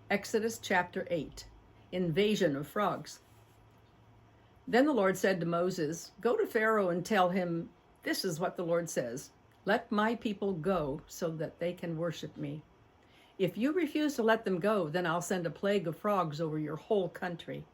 Exodus chapter 8, Invasion of Frogs. Then the Lord said to Moses, "Go to Pharaoh and tell him, this is what the Lord says. Let my people go so that they can worship me. If you refuse to let them go, then I'll send a plague of frogs over your whole country.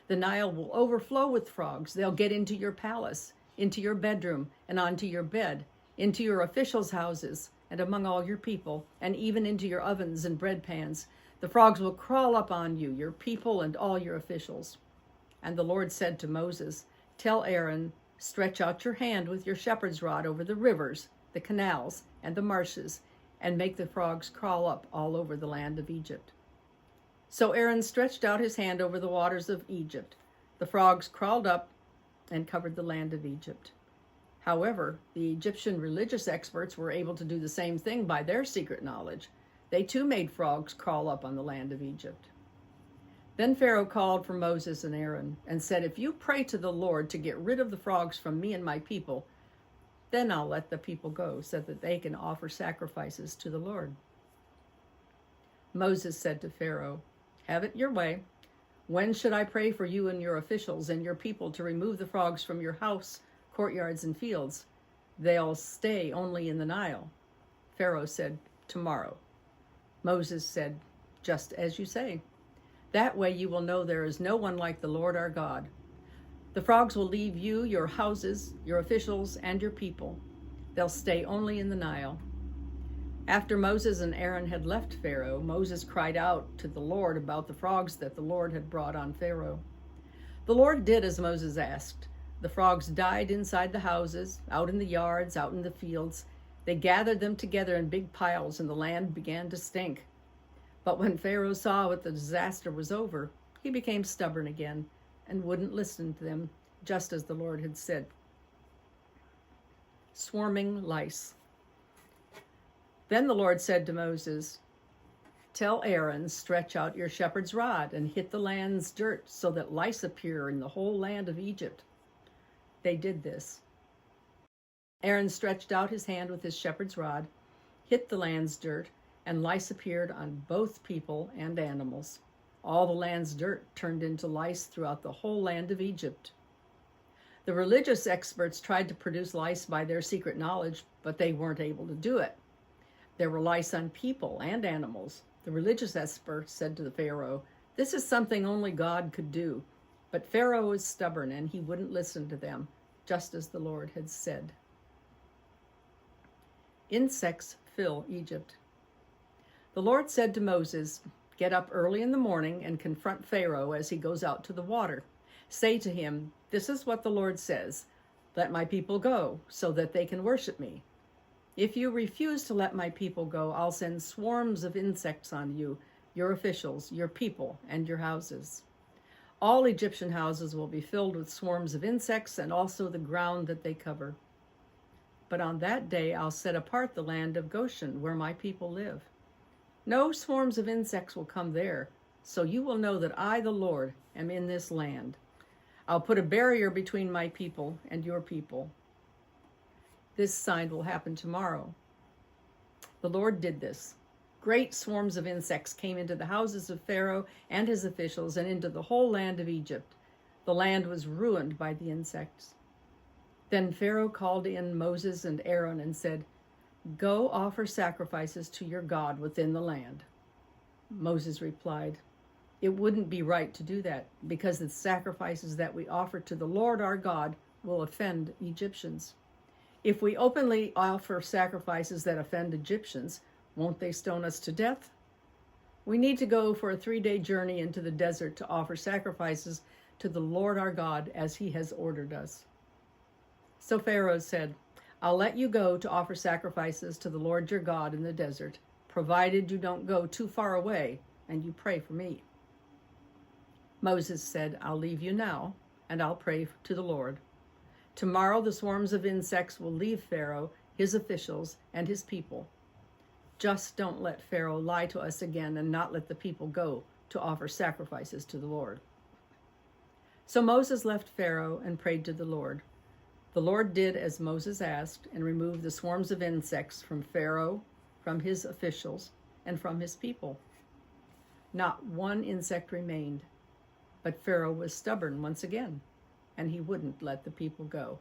The Nile will overflow with frogs. They'll get into your palace, into your bedroom, and onto your bed, into your officials' houses, and among all your people, and even into your ovens and bread pans. The frogs will crawl up on you, your people, and all your officials." And the Lord said to Moses, "Tell Aaron, stretch out your hand with your shepherd's rod over the rivers, the canals, and the marshes, and make the frogs crawl up all over the land of Egypt." So Aaron stretched out his hand over the waters of Egypt. The frogs crawled up and covered the land of Egypt. However, the Egyptian religious experts were able to do the same thing by their secret knowledge. They too made frogs crawl up on the land of Egypt. Then Pharaoh called for Moses and Aaron and said, "If you pray to the Lord to get rid of the frogs from me and my people, then I'll let the people go so that they can offer sacrifices to the Lord." Moses said to Pharaoh, "Have it your way. When should I pray for you and your officials and your people to remove the frogs from your house, courtyards, and fields? They'll stay only in the Nile." Pharaoh said, "Tomorrow." Moses said, "Just as you say. That way you will know there is no one like the Lord our God. The frogs will leave you, your houses, your officials, and your people. They'll stay only in the Nile." After Moses and Aaron had left Pharaoh, Moses cried out to the Lord about the frogs that the Lord had brought on Pharaoh. The Lord did as Moses asked. The frogs died inside the houses, out in the yards, out in the fields. They gathered them together in big piles, and the land began to stink. But when Pharaoh saw what the disaster was over, he became stubborn again and wouldn't listen to them, just as the Lord had said. Swarming lice. Then the Lord said to Moses, "Tell Aaron, stretch out your shepherd's rod and hit the land's dirt so that lice appear in the whole land of Egypt." They did this. Aaron stretched out his hand with his shepherd's rod, hit the land's dirt, and lice appeared on both people and animals. All the land's dirt turned into lice throughout the whole land of Egypt. The religious experts tried to produce lice by their secret knowledge, but they weren't able to do it. There were lice on people and animals. The religious experts said to the Pharaoh, "This is something only God could do." But Pharaoh was stubborn and he wouldn't listen to them, just as the Lord had said. Insects fill Egypt. The Lord said to Moses, "Get up early in the morning and confront Pharaoh as he goes out to the water. Say to him, 'This is what the Lord says. Let my people go so that they can worship me. If you refuse to let my people go, I'll send swarms of insects on you, your officials, your people, and your houses. All Egyptian houses will be filled with swarms of insects and also the ground that they cover. But on that day I'll set apart the land of Goshen where my people live. No swarms of insects will come there, so you will know that I, the Lord, am in this land. I'll put a barrier between my people and your people. This sign will happen tomorrow." The Lord did this. Great swarms of insects came into the houses of Pharaoh and his officials and into the whole land of Egypt. The land was ruined by the insects. Then Pharaoh called in Moses and Aaron and said, "Go offer sacrifices to your God within the land." Moses replied, "It wouldn't be right to do that, because the sacrifices that we offer to the Lord our God will offend Egyptians. If we openly offer sacrifices that offend Egyptians, won't they stone us to death? We need to go for a 3-day journey into the desert to offer sacrifices to the Lord our God as he has ordered us." So Pharaoh said, "I'll let you go to offer sacrifices to the Lord your God in the desert, provided you don't go too far away and you pray for me." Moses said, "I'll leave you now, and I'll pray to the Lord. Tomorrow the swarms of insects will leave Pharaoh, his officials, and his people. Just don't let Pharaoh lie to us again and not let the people go to offer sacrifices to the Lord." So Moses left Pharaoh and prayed to the Lord. The Lord did as Moses asked and removed the swarms of insects from Pharaoh, from his officials, and from his people. Not one insect remained. But Pharaoh was stubborn once again, and he wouldn't let the people go.